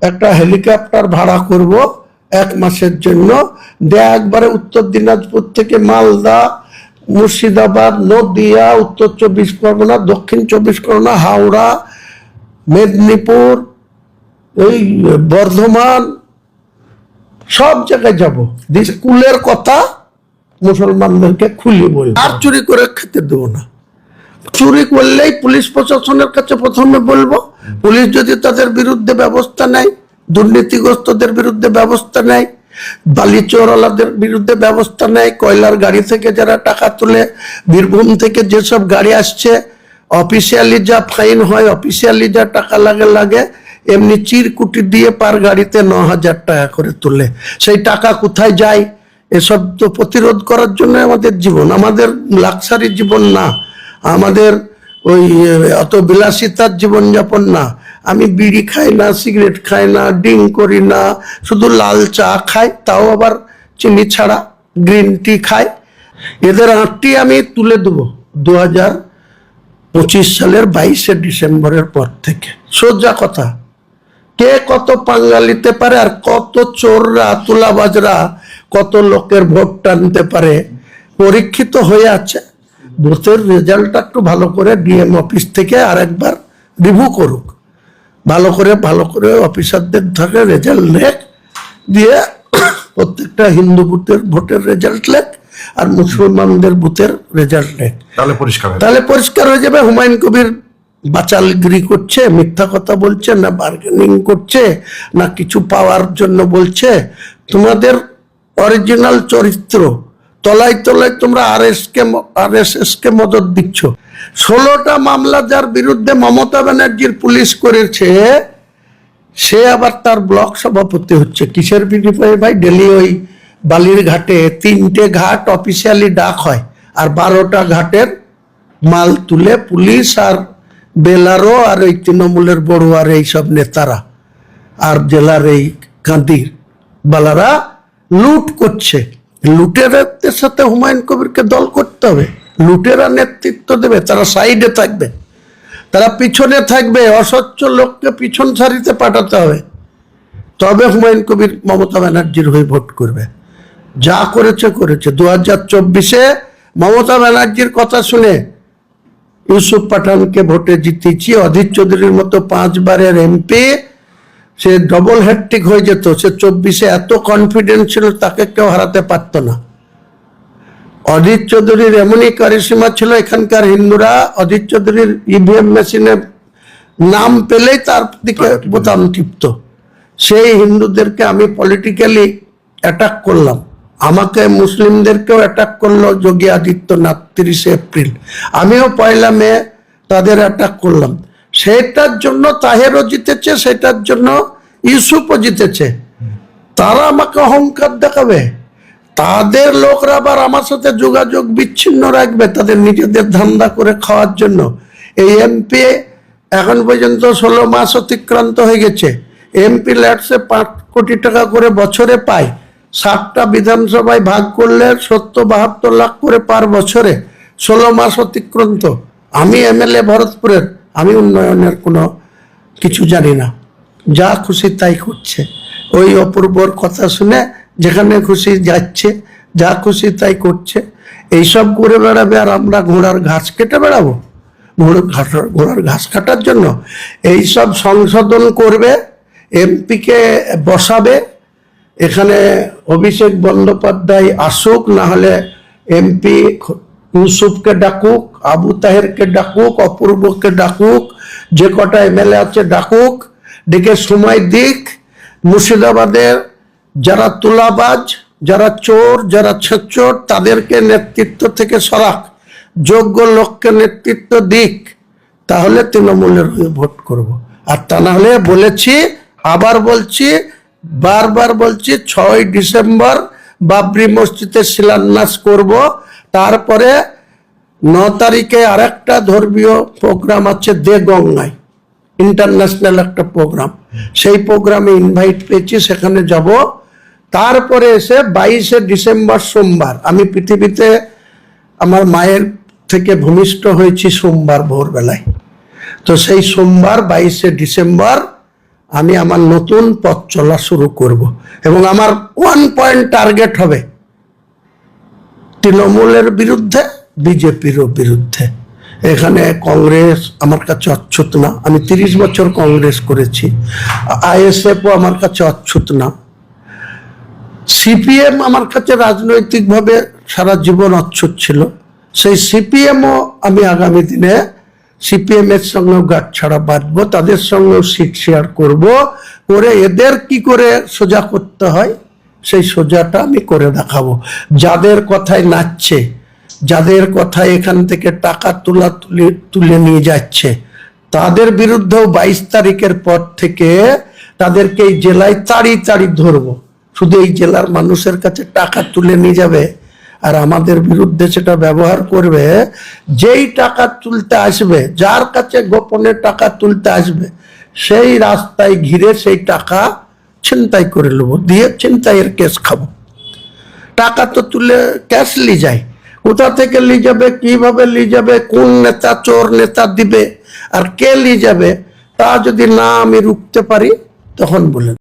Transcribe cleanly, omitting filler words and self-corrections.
একটা হেলিকপ্টার ভাড়া করব 1 মাসের জন্য, একবারে উত্তর দিনাজপুর থেকে মালদা, মুর্শিদাবাদ, নদিয়া, উত্তর 24 পরগনা, দক্ষিণ 24 পরগনা, হাওড়া, মেদিনীপুর, এই বর্ধমান, সব জায়গায় যাব। স্কুলের কথা মুসলমানদেরকে খুলে বলি, আর চুরি করে খেতে দেবো না। চুরি করলেই পুলিশ প্রশাসনের কাছে প্রথমে বলবো, পুলিশ যদি তাদের বিরুদ্ধে ব্যবস্থা নেয়, দুর্নীতিগ্রস্তদের বিরুদ্ধে ব্যবস্থা নেয়, বালি চোরওয়ালাদের বিরুদ্ধে ব্যবস্থা নেয়, কয়লার গাড়ি থেকে যারা টাকা তুলে, বীরভূম থেকে যেসব গাড়ি আসছে, অফিসিয়ালি যা ফাইন হয়, অফিসিয়ালি যা টাকা লাগে, এমনি চিরকুটি দিয়ে পার গাড়িতে 9,000 টাকা করে তুলে, সেই টাকা কোথায় যায়? এসব তো প্রতিরোধ করার জন্য আমাদের জীবন, আমাদের লাক্সারি জীবন না, আমাদের ওই অত বিলাসিতার জীবনযাপন না। আমি বিড়ি খাই না, সিগারেট খাই না, ড্রিঙ্ক করি না, শুধু লাল চা খাই, তাও আবার চিনি ছাড়া, গ্রিন টি খাই। এদের আঁটটি আমি তুলে দেবো 2025 সালের 22শে ডিসেম্বরের পর থেকে। সোজা কথা, কে কত পাঙ্গা নিতে পারে, আর কত চোররা, তুলাবাজরা কত লোকের ভোট টানতে পারে পরীক্ষিত হয়ে আছে। বুথের রেজাল্টটা একটু ভালো করে ডিএম অফিস থেকে আরেকবার রিভিউ করুক, ভালো করে অফিসারদের ধরে রেজাল্ট লেখ, দিয়ে প্রত্যেকটা হিন্দু বুথের ভোটের রেজাল্ট লেখ আর মুসলমানদের বুথের রেজাল্ট লেখ, তাহলে পরিষ্কার হয়ে যাবে হুমায়ুন কবির বাচালগিরি করছে, মিথ্যা কথা বলছে, না বার্গেনিং করছে, না কিছু পাওয়ার জন্য বলছে। তোমাদের অরিজিনাল চরিত্র তলায় তলায় তোমরা RSS কে মদত দিচ্ছ। 16টা মামলা যার বিরুদ্ধে মমতা ব্যানার্জির পুলিশ করেছে, সে আবার তার ব্লক সভাপতি হচ্ছে। কিসের বিনিময়ে ভাই? ডেলি ওই বালির ঘাটে 3টে ঘাট অফিসিয়ালি ডাক হয়, আর 12টা ঘাটের মাল তুলে পুলিশ আর বেলারও আর ওই তৃণমূলের বড়ুয়ার এইসব নেতারা আর জেলার এই কাঁদির বালারা লুট করছে। লুটেরাদের সাথে হুমায়ুন কবিরকে দল করতে হবে, লুটেরা নেতৃত্ব দেবে, তারা সাইডে থাকবে, তারা পিছনে থাকবে, অস্বচ্ছ লোককে পিছন সারিতে পাঠাতে হবে, তবে হুমায়ুন কবির মমতা ব্যানার্জির হয়ে ভোট করবে। যা করেছে 2024-এ মমতা ব্যানার্জির কথা শুনে ইউসুফ পাঠানকে ভোটে জিতেছি। অধীর চৌধুরীর মতো 5 বারের MP, সে ডবল হ্যাট্রিক হয়ে যেত। সে 24-এ এত কনফিডেন্স ছিল, তাকে কেউ হারাতে পারত না। অধীর চৌধুরীর এমনই কারিশমা ছিল, এখানকার হিন্দুরা অধীর চৌধুরীর EVM মেশিনে নাম পেলেই তার দিকে বোতাম টিপত। সেই হিন্দুদেরকে আমি পলিটিক্যালি অ্যাটাক করলাম, আমাকে মুসলিমদেরকেও অ্যাটাক করলো যোগী আদিত্যনাথ 30শে এপ্রিল, আমিও 1লা মে তাদের অ্যাটাক করলাম। সেটার জন্য তাহেরও জিতেছে, সেটার জন্য ইউসুফও জিতেছে। তারা আমাকে অহংকার দেখাবে, তাদের লোকরা আবার আমার সাথে যোগাযোগ বিচ্ছিন্ন রাখবে তাদের নিজেদের ধান্দা করে খাওয়ার জন্য। এই MP এখন পর্যন্ত 16 মাস অতিক্রান্ত হয়ে গেছে, MP ল্যাটসে 5 কোটি টাকা করে বছরে পায়, 7টা বিধানসভায় ভাগ করলে 70-72 লাখ করে পার বছরে, 16 মাস অতিক্রান্ত। আমি MLA ভরতপুরের, আমি উন্নয়নের কোনো কিছু জানি না, যা খুশি তাই করছে। ওই অপূর্বর কথা শুনে যেখানে খুশি যাচ্ছে, যা খুশি তাই করছে, এইসব করে বেড়াবে। আর আমরা ঘোড়ার ঘাস কেটে বেড়াবো? ঘোড়ার ঘাস কাটার জন্য এইসব সংশোধন করবে, MP-কে বসাবে। এখানে অভিষেক বন্দ্যোপাধ্যায় আসুক, না হলে MP ইউসুফকে ডাকুক, আবু তাহেরকে ডাকুক, অপূর্বকে ডাকুক, যে কটা MLA আছে ডাকুক, ডেকে সময় দিক। মুর্শিদাবাদের যারা তুলাবাজ, যারা চোর, যারা ছেচোর, তাদেরকে নেতৃত্ব থেকে সরাক, যোগ্য লোককে নেতৃত্ব দিক, তাহলে তৃণমূলের হয়ে ভোট করব। আর তা না হলে বলেছি, আবার বলছি, বারবার বলছি, 6ই ডিসেম্বর বাবরি মসজিদে শিলান্যাস করব। তারপরে 9 তারিখে আরেকটা ধর্মীয় প্রোগ্রাম আছে দেগঙ্গায়, ইন্টারন্যাশনাল একটা প্রোগ্রাম, সেই প্রোগ্রামে ইনভাইট পেয়েছি, সেখানে যাব। তারপরে এসে 22শে ডিসেম্বর সোমবার, আমি পৃথিবীতে আমার মায়ের থেকে ভূমিষ্ঠ হয়েছি সোমবার ভোরবেলায়, তো সেই সোমবার 22শে ডিসেম্বর আমি আমার নতুন পথ চলা শুরু করব এবং আমার 1 পয়েন্ট টার্গেট হবে তৃণমূলের বিরুদ্ধে, বিজেপিরও বিরুদ্ধে। এখানে কংগ্রেস আমার কাছে অচ্ছুত না, আমি 30 বছর কংগ্রেস করেছি, আইএসএফও আমার কাছে অচ্ছুত না, সিপিএম আমার কাছে রাজনৈতিকভাবে সারা জীবন অচ্ছুত ছিল, সেই সিপিএমও আমি আগামী দিনে সিপিএম এর সঙ্গেও গাঁটছাড়া বাঁধবো, তাদের সঙ্গেও সিট শেয়ার করবো, করে এদের কি করে সোজা করতে হয় সেই সোজাটা আমি করে দেখাবো। যাদের কথায় নাচছে, যাদের কথায় এখান থেকে টাকা তুলে নিয়ে যাচ্ছে, তাদের বিরুদ্ধেও 22 তারিখের পর থেকে তাদেরকে এই জেলায় তাড়ি ধরবো। শুধু এই জেলার মানুষের কাছে টাকা তুলে নিয়ে যাবে আর আমাদের বিরুদ্ধে সেটা ব্যবহার করবে। যেই টাকা তুলতে আসবে, যার কাছে গোপনে টাকা তুলতে আসবে, সেই রাস্তায় ঘিরে সেই টাকা ছিনতাই করে নেবো, দিয়ে ছিনতাইয়ের কেস খাবো। টাকা তো তুলে ক্যাশ লি যায়, কোথা থেকে লি যাবে, কিভাবে লি যাবে, কোন নেতা চোর নেতা দিবে আর কে লি যাবে, তা যদি না আমি রুখতে পারি তখন বলে